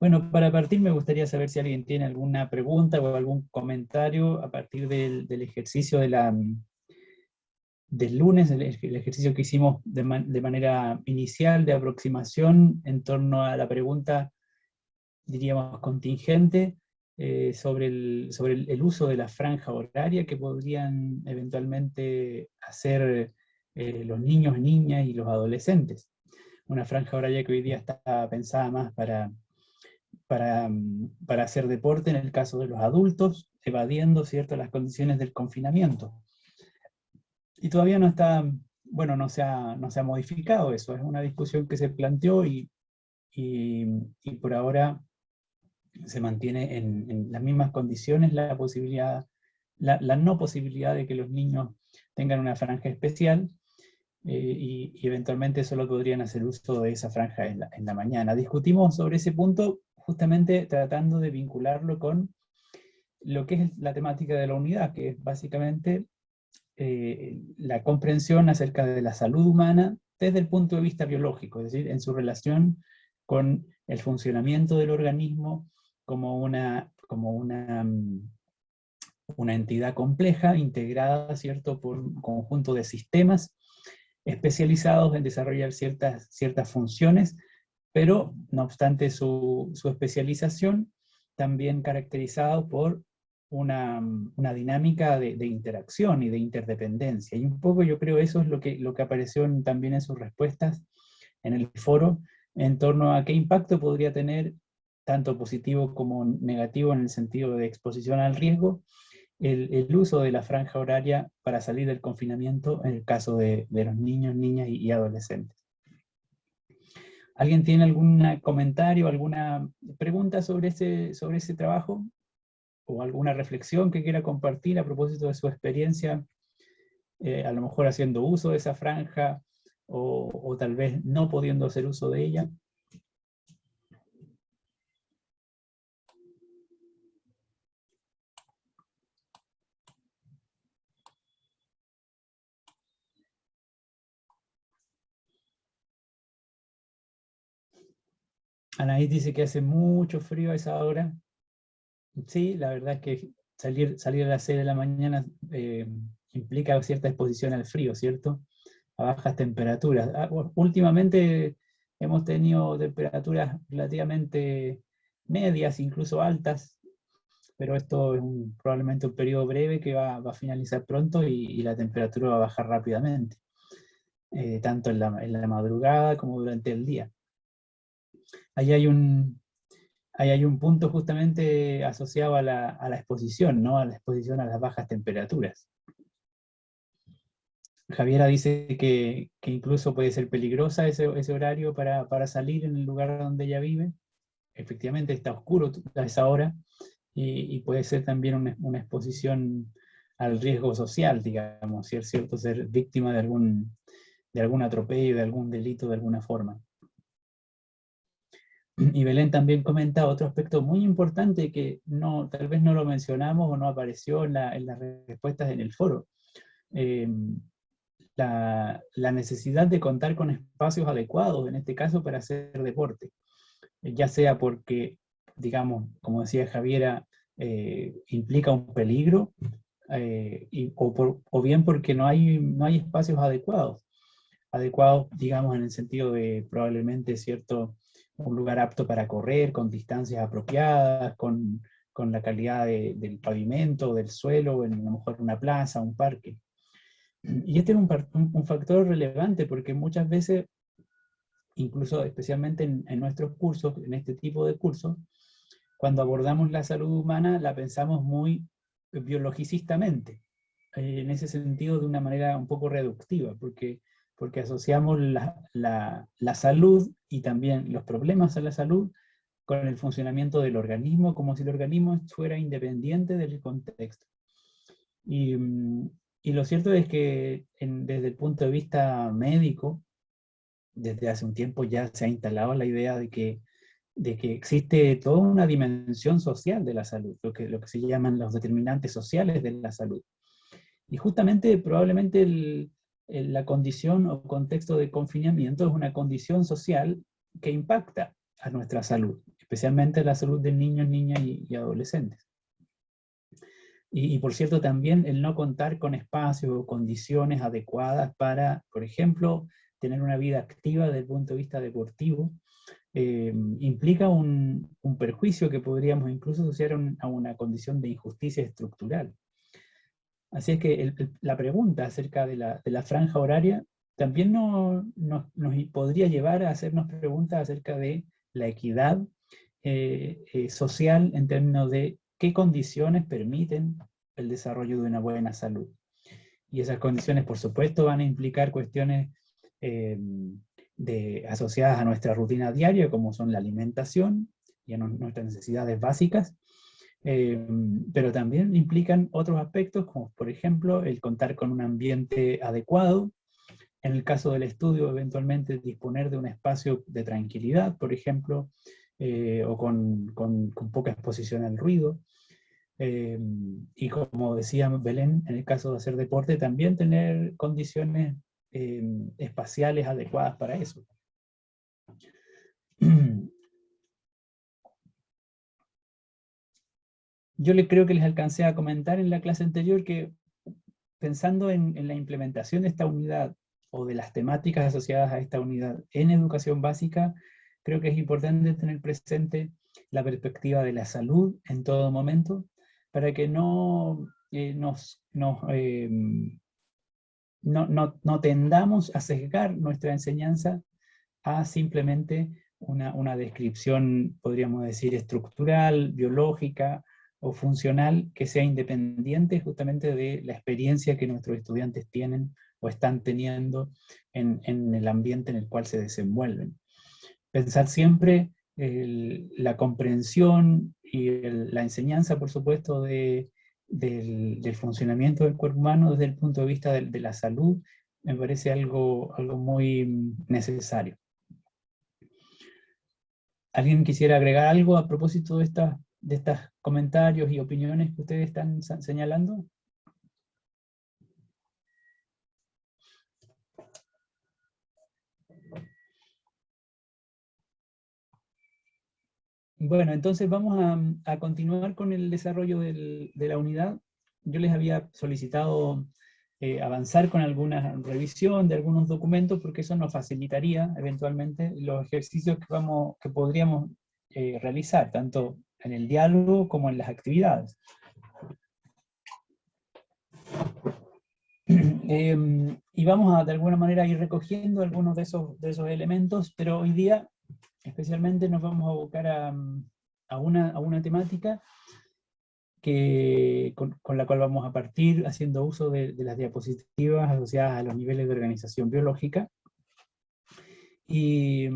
Bueno, para partir me gustaría saber si alguien tiene alguna pregunta o algún comentario a partir del ejercicio del lunes, el ejercicio que hicimos de manera inicial de aproximación en torno a la pregunta, diríamos, contingente, sobre el uso de la franja horaria que podrían eventualmente hacer los niños, niñas y los adolescentes. Una franja horaria que hoy día está pensada más para hacer deporte en el caso de los adultos, evadiendo, ¿cierto?, las condiciones del confinamiento. Y todavía no está, bueno, no se ha modificado eso, es una discusión que se planteó y por ahora se mantiene en las mismas condiciones la posibilidad, la no posibilidad de que los niños tengan una franja especial, y eventualmente solo podrían hacer uso de esa franja en la mañana. Discutimos sobre ese punto justamente tratando de vincularlo con lo que es la temática de la unidad, que es básicamente la comprensión acerca de la salud humana desde el punto de vista biológico, es decir, en su relación con el funcionamiento del organismo como una entidad compleja, integrada, ¿cierto?, por un conjunto de sistemas especializados en desarrollar ciertas funciones, pero no obstante su especialización, también caracterizado por una dinámica de interacción y de interdependencia. Y un poco yo creo eso es lo que apareció también en sus respuestas en el foro, en torno a qué impacto podría tener, tanto positivo como negativo en el sentido de exposición al riesgo, el uso de la franja horaria para salir del confinamiento en el caso de los niños, niñas y adolescentes. ¿Alguien tiene algún comentario, alguna pregunta sobre ese trabajo? ¿O alguna reflexión que quiera compartir a propósito de su experiencia, a lo mejor haciendo uso de esa franja, o tal vez no pudiendo hacer uso de ella? Anaís dice que hace mucho frío a esa hora. Sí, la verdad es que salir a las 6 de la mañana implica cierta exposición al frío, ¿cierto? A bajas temperaturas. Últimamente hemos tenido temperaturas relativamente medias, incluso altas, pero esto es probablemente un periodo breve que va a finalizar pronto y la temperatura va a bajar rápidamente, tanto en la madrugada como durante el día. Ahí hay un punto justamente asociado a la exposición, ¿no? A la exposición a las bajas temperaturas. Javiera dice que incluso puede ser peligrosa ese horario para salir en el lugar donde ella vive. Efectivamente está oscuro a esa hora y puede ser también una exposición al riesgo social, digamos, si es cierto, ser víctima de algún atropello, de algún delito de alguna forma. Y Belén también comenta otro aspecto muy importante que tal vez no lo mencionamos o no apareció en las respuestas en el foro. La necesidad de contar con espacios adecuados, en este caso para hacer deporte, ya sea porque, digamos, como decía Javiera, implica un peligro, o bien porque no hay espacios adecuados, digamos, en el sentido de probablemente, ¿cierto?, un lugar apto para correr, con distancias apropiadas, con la calidad del pavimento, del suelo, en a lo mejor una plaza, un parque. Y este es un factor relevante porque muchas veces, incluso especialmente en nuestros cursos, en este tipo de cursos, cuando abordamos la salud humana la pensamos muy biologicistamente, en ese sentido de una manera un poco reductiva, porque asociamos la salud y también los problemas a la salud con el funcionamiento del organismo, como si el organismo fuera independiente del contexto. Y lo cierto es que desde el punto de vista médico, desde hace un tiempo ya se ha instalado la idea de que existe toda una dimensión social de la salud, lo que se llaman los determinantes sociales de la salud. Y justamente probablemente la condición o contexto de confinamiento es una condición social que impacta a nuestra salud, especialmente la salud de niños, niñas y adolescentes. Y por cierto, también el no contar con espacios o condiciones adecuadas para, por ejemplo, tener una vida activa desde el punto de vista deportivo, implica un perjuicio que podríamos incluso asociar a una condición de injusticia estructural. Así es que la pregunta acerca de la franja horaria también nos podría llevar a hacernos preguntas acerca de la equidad social en términos de qué condiciones permiten el desarrollo de una buena salud. Y esas condiciones, por supuesto, van a implicar cuestiones asociadas a nuestra rutina diaria, como son la alimentación y a nuestras necesidades básicas, pero también implican otros aspectos, como por ejemplo el contar con un ambiente adecuado, en el caso del estudio eventualmente disponer de un espacio de tranquilidad, por ejemplo, o con poca exposición al ruido, y como decía Belén, en el caso de hacer deporte, también tener condiciones espaciales adecuadas para eso. Yo creo que les alcancé a comentar en la clase anterior que pensando en la implementación de esta unidad o de las temáticas asociadas a esta unidad en educación básica, creo que es importante tener presente la perspectiva de la salud en todo momento, para que no tendamos a sesgar nuestra enseñanza a simplemente una descripción, podríamos decir, estructural, biológica o funcional, que sea independiente justamente de la experiencia que nuestros estudiantes tienen o están teniendo en el ambiente en el cual se desenvuelven. Pensar siempre la comprensión y la enseñanza, por supuesto, del funcionamiento del cuerpo humano desde el punto de vista de la salud, me parece algo muy necesario. ¿Alguien quisiera agregar algo a propósito de estos comentarios y opiniones que ustedes están señalando? Bueno, entonces vamos a continuar con el desarrollo de la unidad. Yo les había solicitado avanzar con alguna revisión de algunos documentos, porque eso nos facilitaría eventualmente los ejercicios que podríamos realizar, tanto en el diálogo como en las actividades. Y vamos a de alguna manera ir recogiendo algunos de esos elementos, pero hoy día especialmente nos vamos a abocar a una temática con la cual vamos a partir haciendo uso de las diapositivas asociadas a los niveles de organización biológica. Y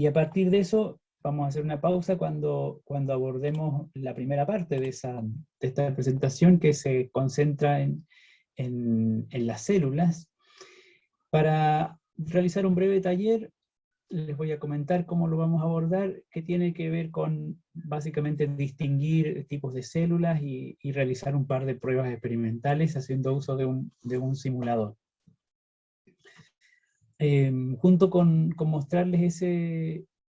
a partir de eso vamos a hacer una pausa cuando abordemos la primera parte de esta presentación, que se concentra en las células. Para realizar un breve taller, les voy a comentar cómo lo vamos a abordar, que tiene que ver con básicamente distinguir tipos de células y realizar un par de pruebas experimentales haciendo uso de un simulador. Junto con mostrarles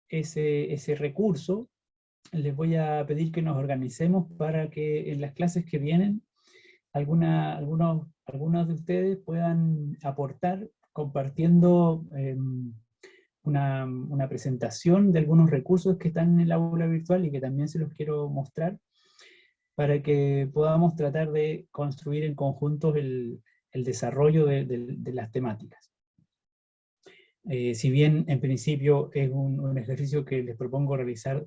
ese recurso, les voy a pedir que nos organicemos para que en las clases que vienen algunos de ustedes puedan aportar compartiendo una presentación de algunos recursos que están en el aula virtual y que también se los quiero mostrar, para que podamos tratar de construir en conjunto el desarrollo de las temáticas. Si bien en principio es un ejercicio que les propongo realizar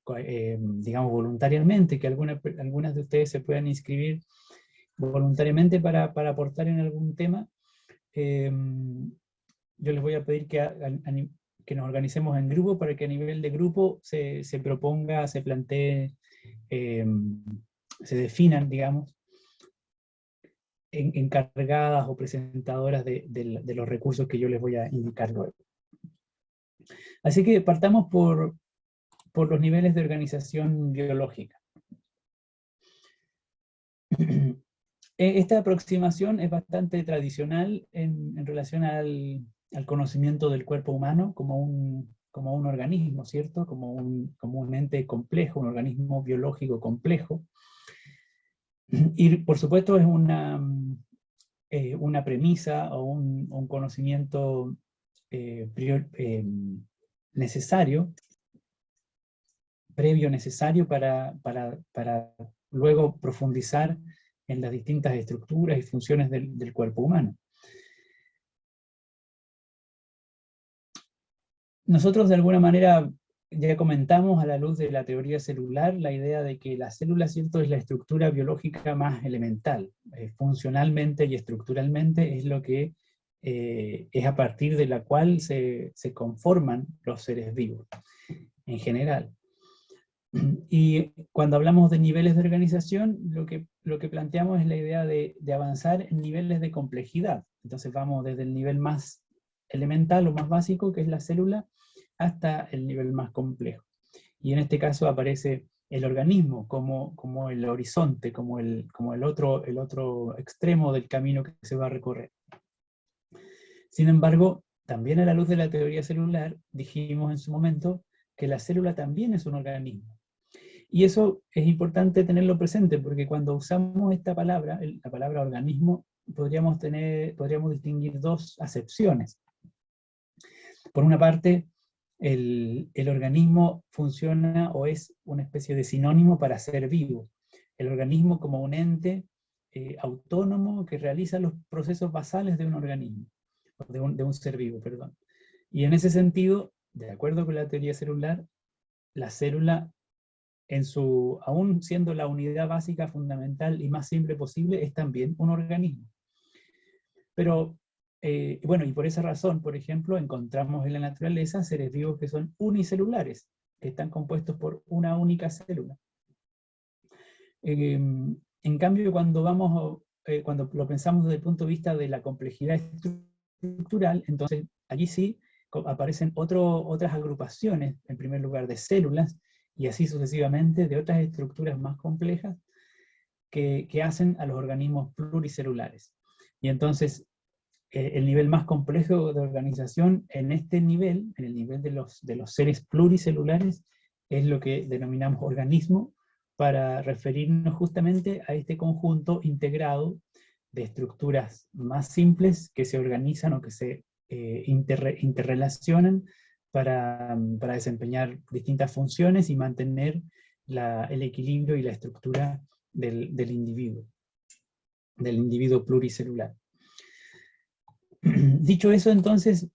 digamos voluntariamente, que algunas de ustedes se puedan inscribir voluntariamente para aportar en algún tema, yo les voy a pedir que nos organicemos en grupo para que a nivel de grupo se proponga, se plantee, se definan, digamos, encargadas o presentadoras de los recursos que yo les voy a indicar luego. Así que partamos por los niveles de organización biológica. Esta aproximación es bastante tradicional en relación al conocimiento del cuerpo humano como como un organismo, ¿cierto? Como un ente complejo, un organismo biológico complejo. Y por supuesto es una premisa o un conocimiento necesario, previo necesario para luego profundizar en las distintas estructuras y funciones del cuerpo humano. Nosotros de alguna manera ya comentamos a la luz de la teoría celular la idea de que la célula, ¿cierto?, es la estructura biológica más elemental. Funcionalmente y estructuralmente es lo que es a partir de la cual se conforman los seres vivos en general. Y cuando hablamos de niveles de organización, lo que planteamos es la idea de avanzar en niveles de complejidad. Entonces vamos desde el nivel más elemental o más básico, que es la célula, hasta el nivel más complejo. Y en este caso aparece el organismo como el horizonte, como el otro extremo del camino que se va a recorrer. Sin embargo, también a la luz de la teoría celular, dijimos en su momento que la célula también es un organismo. Y eso es importante tenerlo presente, porque cuando usamos esta palabra, la palabra organismo, podríamos distinguir dos acepciones. Por una parte, el organismo funciona o es una especie de sinónimo para ser vivo. El organismo como un ente autónomo que realiza los procesos basales de un organismo, de un ser vivo, perdón. Y en ese sentido, de acuerdo con la teoría celular, la célula, aún siendo la unidad básica, fundamental y más simple posible, es también un organismo. Pero, bueno, y por esa razón, por ejemplo, encontramos en la naturaleza seres vivos que son unicelulares, que están compuestos por una única célula. En cambio, cuando lo pensamos desde el punto de vista de la complejidad estructural, entonces allí sí aparecen otras agrupaciones, en primer lugar de células, y así sucesivamente de otras estructuras más complejas que hacen a los organismos pluricelulares. Y entonces el nivel más complejo de organización en este nivel, en el nivel de los seres pluricelulares, es lo que denominamos organismo, para referirnos justamente a este conjunto integrado de estructuras más simples que se organizan o que se interrelacionan para desempeñar distintas funciones y mantener el equilibrio y la estructura del individuo pluricelular. Dicho eso, entonces,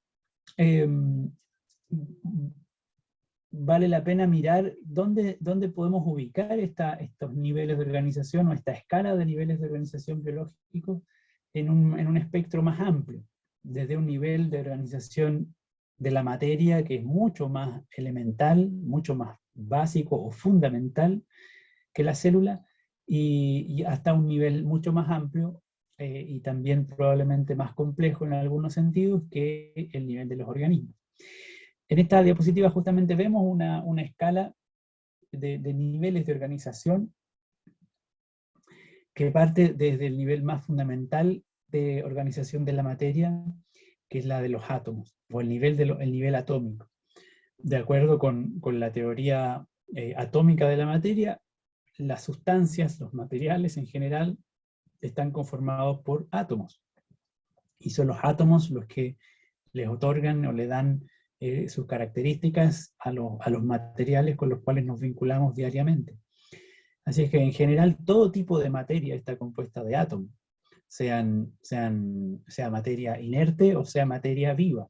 vale la pena mirar dónde podemos ubicar estos niveles de organización o esta escala de niveles de organización biológicos en un espectro más amplio, desde un nivel de organización de la materia que es mucho más elemental, mucho más básico o fundamental que la célula, y hasta un nivel mucho más amplio y también probablemente más complejo en algunos sentidos que el nivel de los organismos. En esta diapositiva justamente vemos una escala de niveles de organización que parte desde el nivel más fundamental de organización de la materia, que es la de los átomos, o el nivel atómico. De acuerdo con la teoría atómica de la materia, las sustancias, los materiales en general, están conformados por átomos. Y son los átomos los que les otorgan o le dan sus características a los materiales con los cuales nos vinculamos diariamente. Así es que en general todo tipo de materia está compuesta de átomos, sea materia inerte o sea materia viva.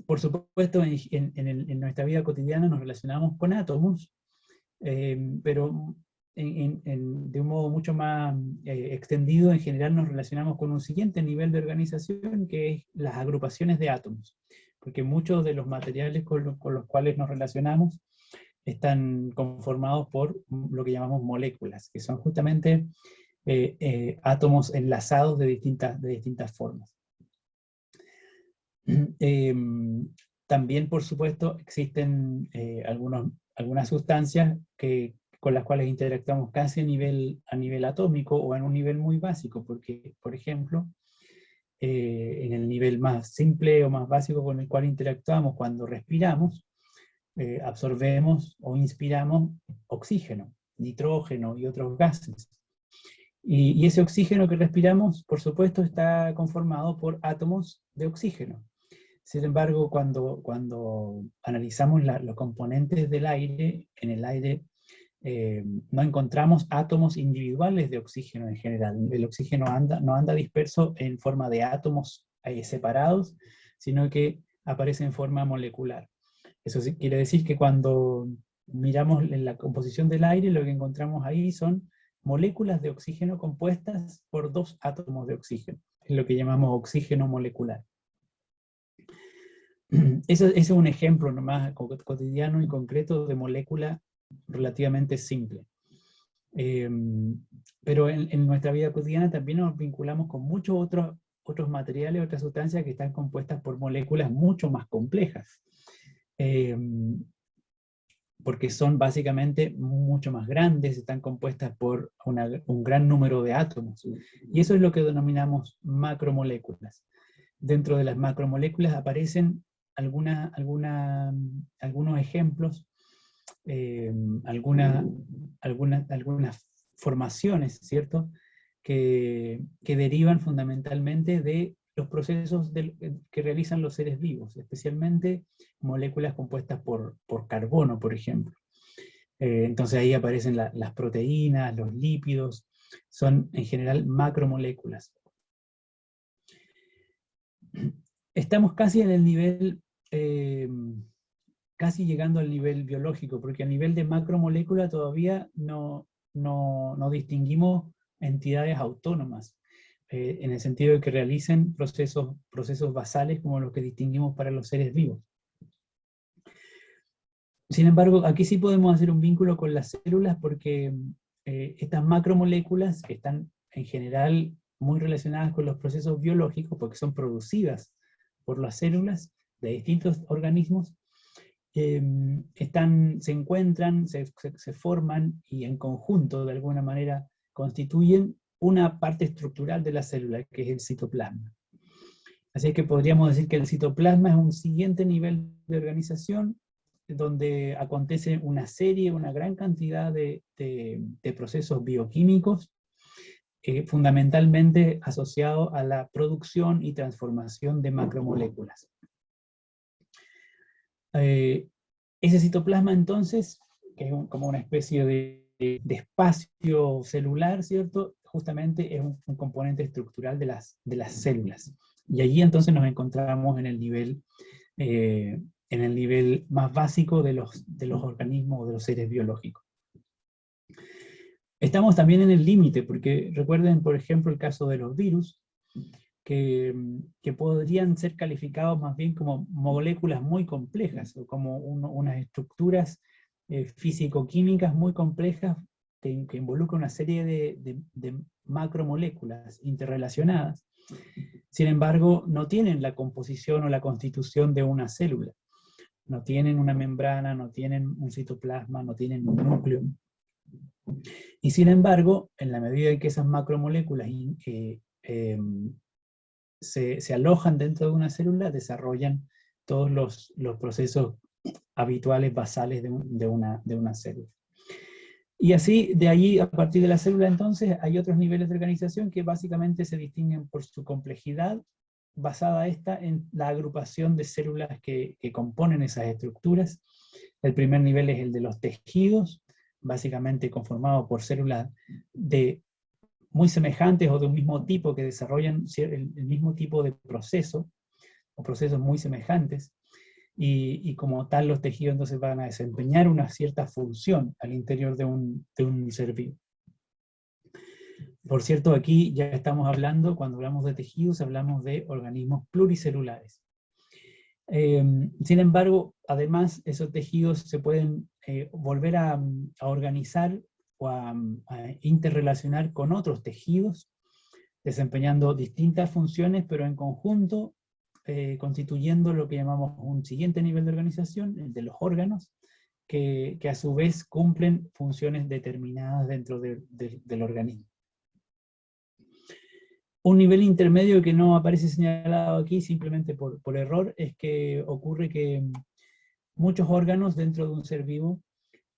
Por supuesto, en nuestra vida cotidiana nos relacionamos con átomos, pero de un modo mucho más extendido, en general nos relacionamos con un siguiente nivel de organización, que es las agrupaciones de átomos, porque muchos de los materiales con los cuales nos relacionamos están conformados por lo que llamamos moléculas, que son justamente átomos enlazados de distintas formas. También, por supuesto, existen algunas sustancias con las cuales interactuamos casi a nivel atómico o en un nivel muy básico, porque, por ejemplo, en el nivel más simple o más básico con el cual interactuamos cuando respiramos, absorbemos o inspiramos oxígeno, nitrógeno y otros gases. Y ese oxígeno que respiramos, por supuesto, está conformado por átomos de oxígeno. Sin embargo, cuando analizamos los componentes del aire, en el aire no encontramos átomos individuales de oxígeno en general. El oxígeno no anda disperso en forma de átomos separados, sino que aparece en forma molecular. Eso sí, quiere decir que cuando miramos en la composición del aire, lo que encontramos ahí son moléculas de oxígeno compuestas por 2 átomos de oxígeno. Es lo que llamamos oxígeno molecular. Ese es un ejemplo nomás cotidiano y concreto de molécula relativamente simple. Pero en nuestra vida cotidiana también nos vinculamos con muchos otros materiales, otras sustancias que están compuestas por moléculas mucho más complejas. Porque son básicamente mucho más grandes, están compuestas por un gran número de átomos. Y eso es lo que denominamos macromoléculas. Dentro de las macromoléculas aparecen algunos ejemplos, algunas formaciones, ¿cierto?, que derivan fundamentalmente de los procesos que realizan los seres vivos, especialmente moléculas compuestas por carbono, por ejemplo. Entonces ahí aparecen las proteínas, los lípidos, son en general macromoléculas. Estamos casi en el nivel, casi llegando al nivel biológico, porque a nivel de macromolécula todavía no distinguimos entidades autónomas, en el sentido de que realicen procesos basales como los que distinguimos para los seres vivos. Sin embargo, aquí sí podemos hacer un vínculo con las células porque estas macromoléculas están en general muy relacionadas con los procesos biológicos porque son producidas por las células de distintos organismos, se encuentran, se forman y en conjunto de alguna manera constituyen una parte estructural de la célula, que es el citoplasma. Así que podríamos decir que el citoplasma es un siguiente nivel de organización donde acontece una gran cantidad de procesos bioquímicos, fundamentalmente asociados a la producción y transformación de macromoléculas. Ese citoplasma entonces, que es como una especie de espacio celular, ¿cierto?, justamente es un componente estructural de las células. Y allí entonces nos encontramos en el nivel más básico de los organismos o de los seres biológicos. Estamos también en el límite, porque recuerden, por ejemplo, el caso de los virus, que podrían ser calificados más bien como moléculas muy complejas, o como unas estructuras físico-químicas muy complejas que involucran una serie de macromoléculas interrelacionadas. Sin embargo, no tienen la composición o la constitución de una célula. No tienen una membrana, no tienen un citoplasma, no tienen un núcleo. Y sin embargo, en la medida en que esas macromoléculas se alojan dentro de una célula, desarrollan todos los procesos habituales, basales de una célula. Y así, de allí, a partir de la célula, entonces, hay otros niveles de organización que básicamente se distinguen por su complejidad, basada esta en la agrupación de células que componen esas estructuras. El primer nivel es el de los tejidos, básicamente conformado por células muy semejantes o de un mismo tipo que desarrollan el mismo tipo de proceso, o procesos muy semejantes, y como tal los tejidos entonces van a desempeñar una cierta función al interior de un ser vivo. Por cierto, aquí ya estamos hablando, cuando hablamos de tejidos, hablamos de organismos pluricelulares. Sin embargo, además, esos tejidos se pueden volver a organizar o a interrelacionar con otros tejidos, desempeñando distintas funciones, pero en conjunto, constituyendo lo que llamamos un siguiente nivel de organización, el de los órganos, que a su vez cumplen funciones determinadas dentro del organismo. Un nivel intermedio que no aparece señalado aquí simplemente por error es que ocurre que muchos órganos dentro de un ser vivo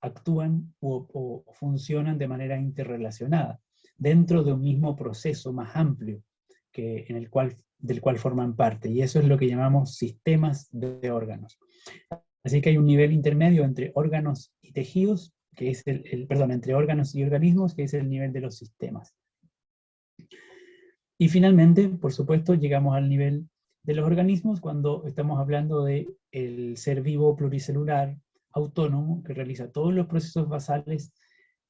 actúan o funcionan de manera interrelacionada, dentro de un mismo proceso más amplio del cual forman parte, y eso es lo que llamamos sistemas de órganos. Así que hay un nivel intermedio entre órganos y tejidos, que es entre órganos y organismos, que es el nivel de los sistemas. Y finalmente, por supuesto, llegamos al nivel de los organismos cuando estamos hablando de el ser vivo pluricelular, autónomo, que realiza todos los procesos basales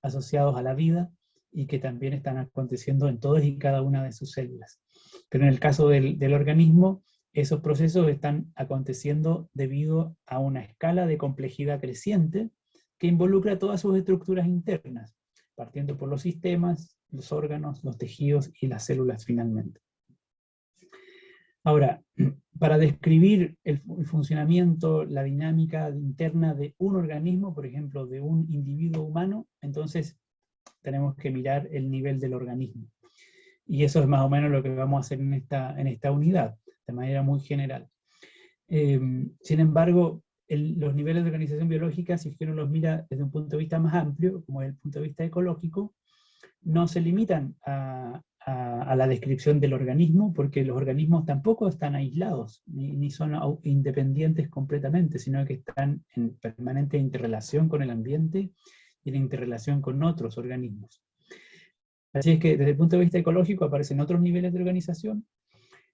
asociados a la vida y que también están aconteciendo en todas y cada una de sus células. Pero en el caso del organismo, esos procesos están aconteciendo debido a una escala de complejidad creciente que involucra todas sus estructuras internas, partiendo por los sistemas, los órganos, los tejidos y las células finalmente. Ahora, para describir el funcionamiento, la dinámica interna de un organismo, por ejemplo, de un individuo humano, entonces tenemos que mirar el nivel del organismo. Y eso es más o menos lo que vamos a hacer en esta unidad, de manera muy general. Sin embargo, los niveles de organización biológica, si uno los mira desde un punto de vista más amplio, como es el punto de vista ecológico, no se limitan a la descripción del organismo, porque los organismos tampoco están aislados, ni son independientes completamente, sino que están en permanente interrelación con el ambiente y en interrelación con otros organismos. Así es que desde el punto de vista ecológico aparecen otros niveles de organización.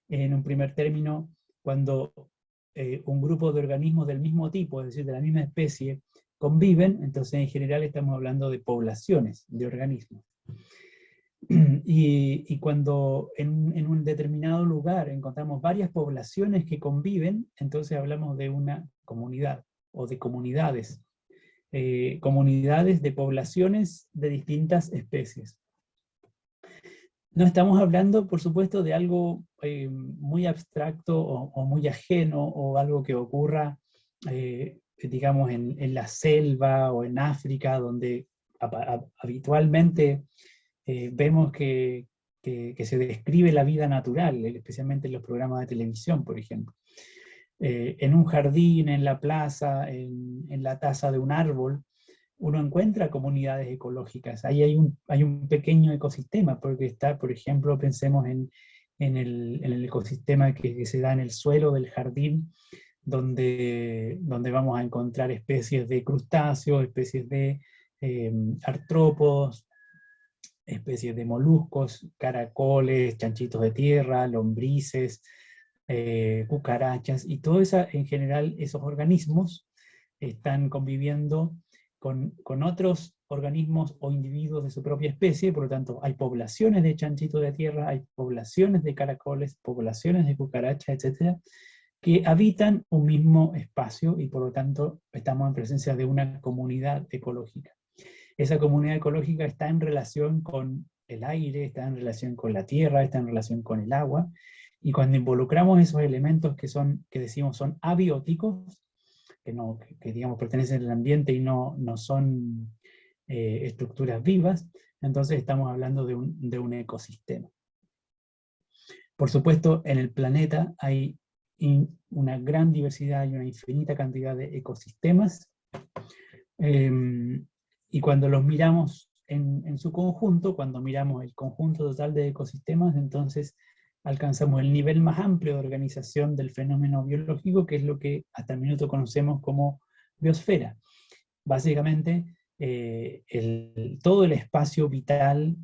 En un primer término, cuando un grupo de organismos del mismo tipo, es decir, de la misma especie, conviven, entonces en general estamos hablando de poblaciones de organismos. Y cuando en un determinado lugar encontramos varias poblaciones que conviven, entonces hablamos de una comunidad o de comunidades. Comunidades de poblaciones de distintas especies. No estamos hablando, por supuesto, de algo muy abstracto o muy ajeno, o algo que ocurra, digamos, en la selva o en África, donde habitualmente vemos que se describe la vida natural, especialmente en los programas de televisión, por ejemplo. En un jardín, en la plaza, en la taza de un árbol, uno encuentra comunidades ecológicas. Ahí hay un pequeño ecosistema, porque está, por ejemplo, pensemos en el ecosistema que se da en el suelo del jardín, donde vamos a encontrar especies de crustáceos, especies de artrópodos, especies de moluscos, caracoles, chanchitos de tierra, lombrices, cucarachas, y todo eso, en general, esos organismos están conviviendo con otros organismos o individuos de su propia especie. Por lo tanto, hay poblaciones de chanchitos de tierra, hay poblaciones de caracoles, poblaciones de cucarachas, etcétera, que habitan un mismo espacio, y por lo tanto estamos en presencia de una comunidad ecológica. Esa comunidad ecológica está en relación con el aire, está en relación con la tierra, está en relación con el agua, y cuando involucramos esos elementos que decimos son abióticos, que digamos pertenecen al ambiente y no son estructuras vivas, entonces estamos hablando de un ecosistema. Por supuesto, en el planeta hay una gran diversidad y una infinita cantidad de ecosistemas, y cuando los miramos en su conjunto, cuando miramos el conjunto total de ecosistemas, entonces alcanzamos el nivel más amplio de organización del fenómeno biológico, que es lo que hasta el minuto conocemos como biosfera. Básicamente, todo el espacio vital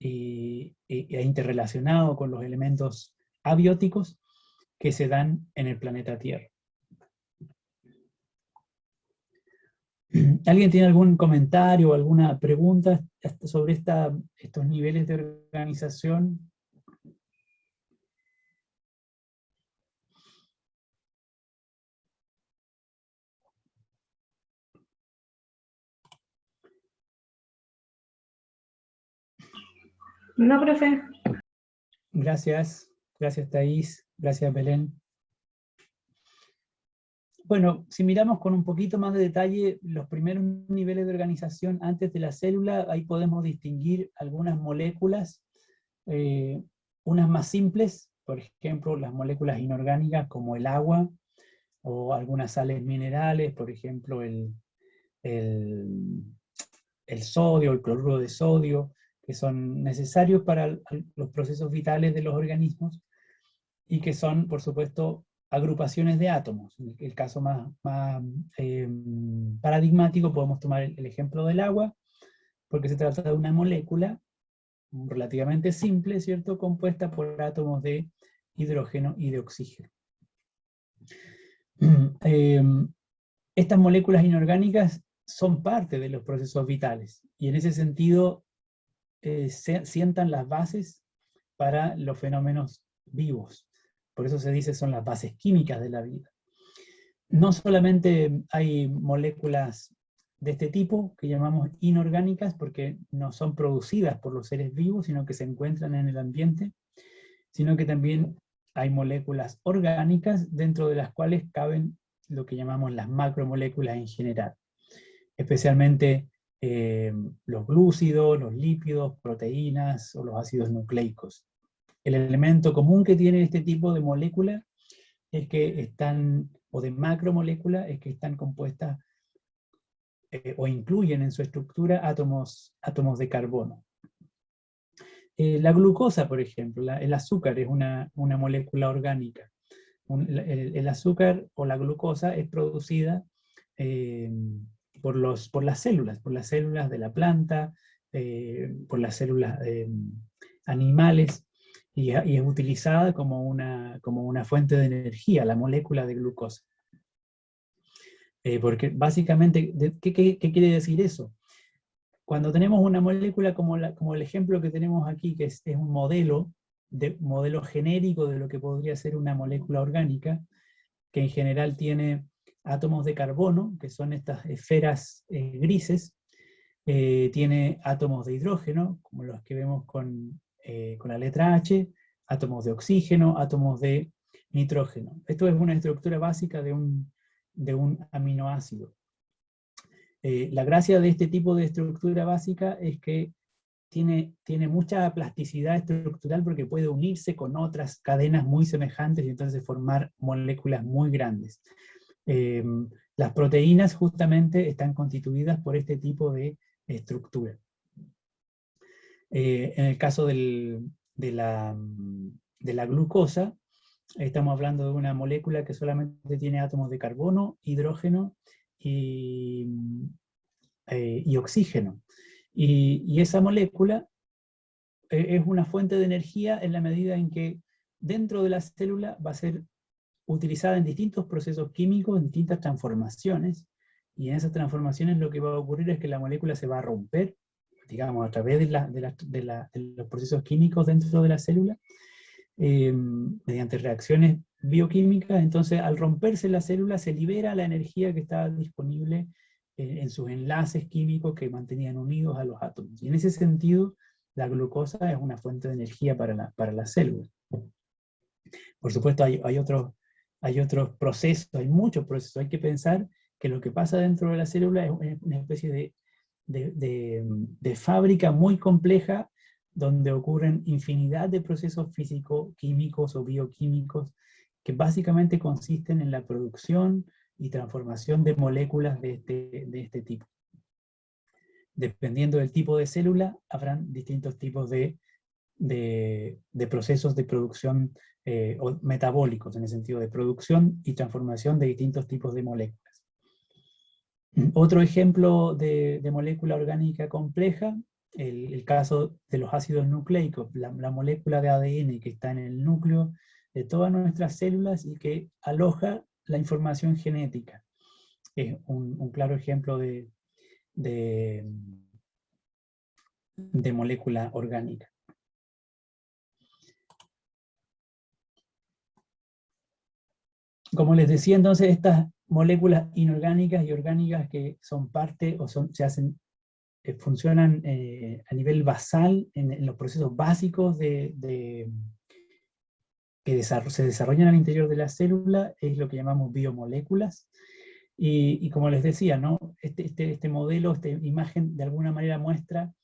e interrelacionado con los elementos abióticos que se dan en el planeta Tierra. ¿Alguien tiene algún comentario o alguna pregunta sobre estos niveles de organización? No, profe. Gracias Thais, gracias Belén. Bueno, si miramos con un poquito más de detalle los primeros niveles de organización antes de la célula, ahí podemos distinguir algunas moléculas unas más simples, por ejemplo, las moléculas inorgánicas como el agua, o algunas sales minerales, por ejemplo, el sodio, el cloruro de sodio, que son necesarios para los procesos vitales de los organismos, y que son, por supuesto, agrupaciones de átomos. En el caso más paradigmático podemos tomar el ejemplo del agua, porque se trata de una molécula relativamente simple, ¿cierto?, compuesta por átomos de hidrógeno y de oxígeno. Estas moléculas inorgánicas son parte de los procesos vitales, y en ese sentido sientan las bases para los fenómenos vivos. Por eso se dice son las bases químicas de la vida. No solamente hay moléculas de este tipo, que llamamos inorgánicas, porque no son producidas por los seres vivos, sino que se encuentran en el ambiente, sino que también hay moléculas orgánicas, dentro de las cuales caben lo que llamamos las macromoléculas en general, especialmente los glúcidos, los lípidos, proteínas o los ácidos nucleicos. El elemento común que tiene este tipo de moléculas es que están, o de macromoléculas, es que están compuestas o incluyen en su estructura átomos de carbono. La glucosa, por ejemplo, el azúcar es una molécula orgánica. El azúcar o la glucosa es producida por las células de la planta, por las células animales, y es utilizada como una fuente de energía, la molécula de glucosa. Porque básicamente, ¿qué quiere decir eso? Cuando tenemos una molécula como el ejemplo que tenemos aquí, que es un modelo genérico de lo que podría ser una molécula orgánica, que en general tiene átomos de carbono, que son estas esferas grises, tiene átomos de hidrógeno, como los que vemos con la letra H, átomos de oxígeno, átomos de nitrógeno. Esto es una estructura básica de un aminoácido. La gracia de este tipo de estructura básica es que tiene mucha plasticidad estructural, porque puede unirse con otras cadenas muy semejantes y entonces formar moléculas muy grandes. Las proteínas justamente están constituidas por este tipo de estructura. En el caso de la glucosa, estamos hablando de una molécula que solamente tiene átomos de carbono, hidrógeno y oxígeno. Y esa molécula es una fuente de energía en la medida en que dentro de la célula va a ser utilizada en distintos procesos químicos, en distintas transformaciones, y en esas transformaciones lo que va a ocurrir es que la molécula se va a romper, digamos, a través de los procesos químicos dentro de la célula, mediante reacciones bioquímicas. Entonces, al romperse la célula, se libera la energía que estaba disponible en sus enlaces químicos que mantenían unidos a los átomos. Y en ese sentido, la glucosa es una fuente de energía para la célula. Por supuesto, hay otros procesos, hay muchos procesos. Hay que pensar que lo que pasa dentro de la célula es una especie de fábrica muy compleja, donde ocurren infinidad de procesos físico-químicos o bioquímicos, que básicamente consisten en la producción y transformación de moléculas de este tipo. Dependiendo del tipo de célula, habrán distintos tipos de procesos de producción o metabólicos, en el sentido de producción y transformación de distintos tipos de moléculas. Otro ejemplo de molécula orgánica compleja, el caso de los ácidos nucleicos, la molécula de ADN que está en el núcleo de todas nuestras células y que aloja la información genética. Es un claro ejemplo de molécula orgánica. Como les decía, entonces, estas moléculas inorgánicas y orgánicas que son parte o funcionan a nivel basal en los procesos básicos que se desarrollan al interior de la célula, es lo que llamamos biomoléculas. Y como les decía, ¿no? Este modelo, esta imagen, de alguna manera muestra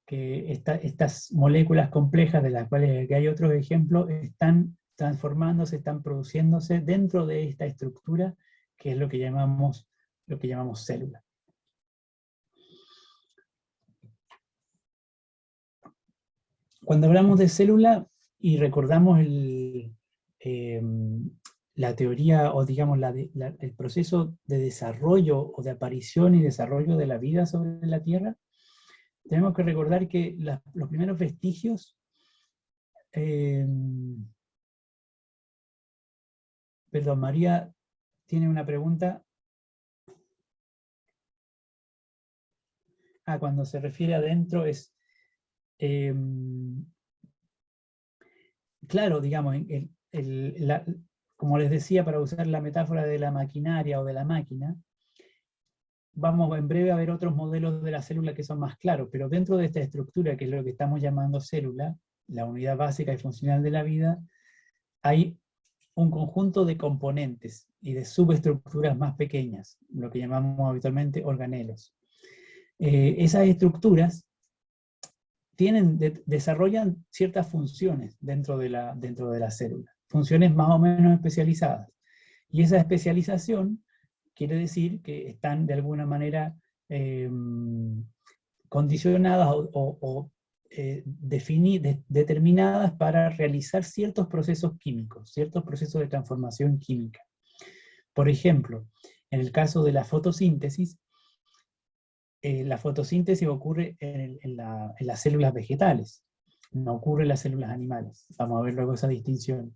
estas moléculas complejas, de las cuales aquí hay otros ejemplos, están transformándose, están produciéndose dentro de esta estructura, que es lo que llamamos célula. Cuando hablamos de célula y recordamos la teoría, o digamos el proceso de desarrollo o de aparición y desarrollo de la vida sobre la Tierra, tenemos que recordar que los primeros vestigios, perdón, María tiene una pregunta. Cuando se refiere adentro es, claro, digamos, como les decía, para usar la metáfora de la maquinaria o de la máquina, vamos en breve a ver otros modelos de la célula que son más claros, pero dentro de esta estructura, que es lo que estamos llamando célula, la unidad básica y funcional de la vida, hay un conjunto de componentes y de subestructuras más pequeñas, lo que llamamos habitualmente organelos. Esas estructuras desarrollan ciertas funciones dentro de la célula, funciones más o menos especializadas. Y esa especialización quiere decir que están de alguna manera condicionadas o determinadas para realizar ciertos procesos químicos, ciertos procesos de transformación química. Por ejemplo, en el caso de la fotosíntesis ocurre en las células vegetales, no ocurre en las células animales. Vamos a ver luego esa distinción.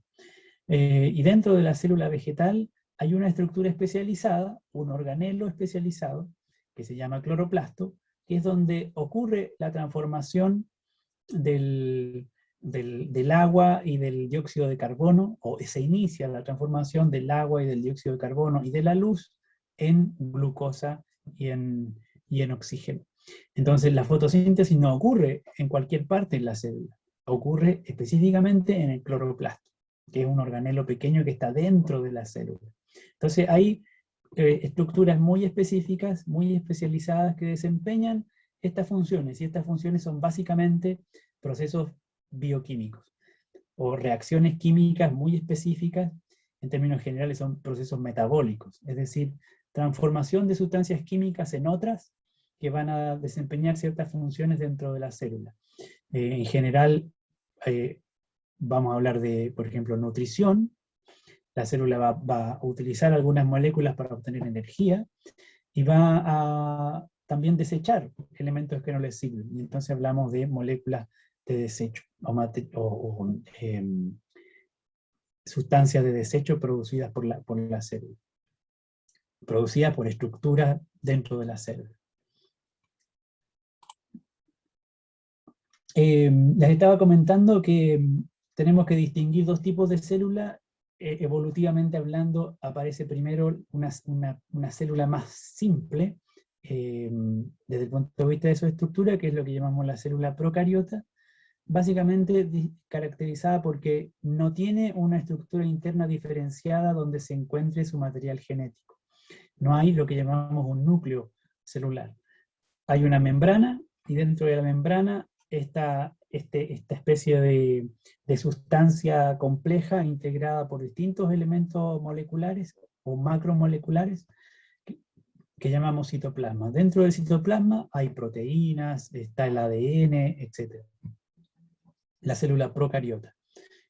Y dentro de la célula vegetal hay una estructura especializada, un organelo especializado, que se llama cloroplasto, que es donde ocurre la transformación del agua y del dióxido de carbono, o se inicia la transformación del agua y del dióxido de carbono y de la luz en glucosa y en oxígeno. Entonces la fotosíntesis no ocurre en cualquier parte en la célula, ocurre específicamente en el cloroplasto, que es un organelo pequeño que está dentro de la célula. Entonces hay estructuras muy específicas, muy especializadas, que desempeñan estas funciones, y estas funciones son básicamente procesos bioquímicos, o reacciones químicas muy específicas. En términos generales son procesos metabólicos, es decir, transformación de sustancias químicas en otras que van a desempeñar ciertas funciones dentro de la célula. En general, vamos a hablar de, por ejemplo, nutrición. La célula va a utilizar algunas moléculas para obtener energía, y va a también desechar elementos que no les sirven. Y entonces hablamos de moléculas de desecho, o sustancias de desecho producidas por la célula, producidas por estructuras dentro de la célula. Les estaba comentando que tenemos que distinguir dos tipos de célula. Evolutivamente hablando, aparece primero una célula más simple, desde el punto de vista de su estructura, que es lo que llamamos la célula procariota, básicamente caracterizada porque no tiene una estructura interna diferenciada donde se encuentre su material genético. No hay lo que llamamos un núcleo celular. Hay una membrana, y dentro de la membrana esta especie de sustancia compleja integrada por distintos elementos moleculares o macromoleculares que llamamos citoplasma. Dentro del citoplasma hay proteínas, está el ADN, etc. La célula procariota,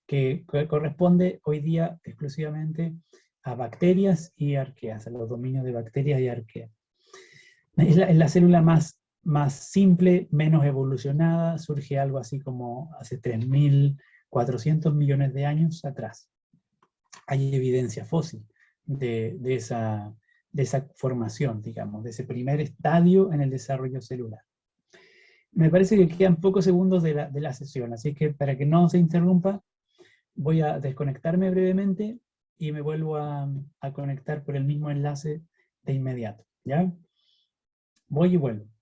que corresponde hoy día exclusivamente a bacterias y arqueas, a los dominios de bacterias y arqueas. Es la célula más simple, menos evolucionada, surge algo así como hace 3.400 millones de años atrás. Hay evidencia fósil de esa formación, digamos, de ese primer estadio en el desarrollo celular. Me parece que quedan pocos segundos de la sesión, así que para que no se interrumpa, voy a desconectarme brevemente y me vuelvo a conectar por el mismo enlace de inmediato, ¿ya? Voy y vuelvo.